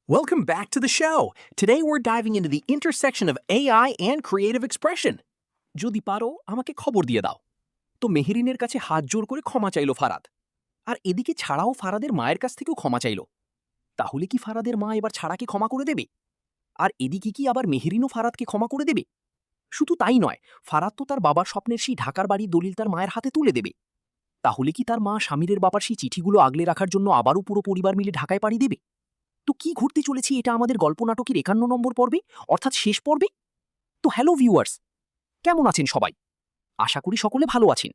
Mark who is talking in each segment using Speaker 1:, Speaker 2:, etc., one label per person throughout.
Speaker 1: Welcome back to the show. Today we're diving into the intersection of AI and creative expression. যদি পারো আমাকে খবর দিয়ে দাও। তো মেহেরিনের কাছে হাত জোর করে ক্ষমা চাইল ফারাদ। আর এদিকে ছাড়াও ফারাদের মায়ের কাছ থেকেও ক্ষমা চাইল। তাহলে কি ফারাদের মা এবার ছাড়াকে ক্ষমা করে দেবে? আর এদিকে কি আবার মেহেরিনও ফারাদকে ক্ষমা করে দেবে? শুধু তাই নয়, ফারাদ তো তার বাবার স্বপ্নের সেই ঢাকার বাড়ির দলিল তার মায়ের হাতে তুলে দেবে। তাহলে কি তার মা স্বামীরের বাবার সেই চিঠিগুলো আগলে রাখার জন্য আবারও পুরো পরিবার মিলে ঢাকায় পাড়ি দেবে? তো কি ঘটতে চলেছে এটা আমাদের গল্প নাটকের ৫১ নম্বর পর্বে, অর্থাৎ শেষ পর্বে। তো হ্যালো ভিউয়ার্স, কেমন আছেন সবাই? আশা করি সকলে ভালো আছেন।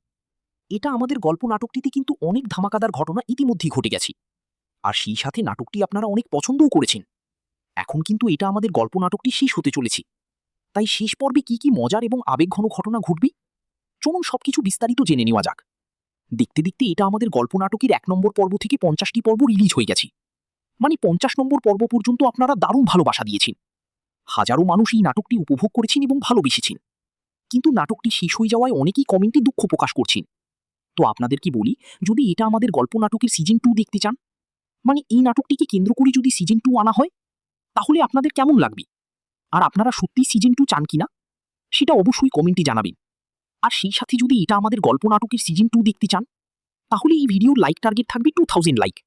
Speaker 1: এটা আমাদের গল্প নাটকটিতে কিন্তু অনেক ধামাকাদার ঘটনা ইতিমধ্যেই ঘটে গেছে, আর সেই সাথে নাটকটি আপনারা অনেক পছন্দও করেছেন। এখন কিন্তু এটা আমাদের গল্প নাটকটি শেষ হতে চলেছে, তাই শেষ পর্বে কি কি মজার এবং আবেগঘন ঘটনা ঘটবে চলুন সবকিছু বিস্তারিত জেনে নেওয়া যাক। দেখতে দেখতে এটা আমাদের গল্প নাটকের ১ নম্বর পর্ব থেকে ৫০টি পর্ব রিলিজ হয়ে গেছে। মানে ৫০ নম্বর পর্ব পর্যন্ত আপনারা দারুণ ভালোবাসা দিয়েছেন। হাজারো মানুষ এই নাটকটি উপভোগ করেছেন এবং ভালোবেসেছেন। কিন্তু নাটকটি শেষ হয়ে যাওয়ায় অনেকেই কমেন্টে দুঃখ প্রকাশ করছেন। তো আপনাদের কি বলি, যদি এটা আমাদের গল্প নাটকের সিজন 2 দেখতে চান, মানে এই নাটকটিকে কেন্দ্র করে যদি সিজন 2 আনা হয়, তাহলে আপনাদের কেমন লাগবে? আর আপনারা সত্যিই সিজন 2 চান কিনা সেটা অবশ্যই কমেন্টে জানাবেন। আর সেই সাথে যদি এটা আমাদের গল্প নাটকের সিজন 2 দেখতে চান, তাহলে এই ভিডিওর লাইক টার্গেট থাকবে 2000 লাইক।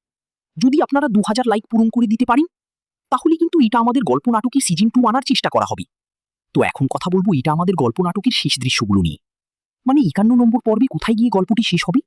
Speaker 1: যদি আপনারা 2000 লাইক পূরণ করে দিতে পারেন, তাহলে কিন্তু এটা আমাদের গল্প নাটকের সিজন 2 আনার চেষ্টা করা হবে। তো এখন কথা বলবো এটা আমাদের গল্প নাটকের শেষ দৃশ্যগুলো নিয়ে। মানে ৫১ নম্বর পর্বে কোথায় গিয়ে গল্পটি শেষ হবে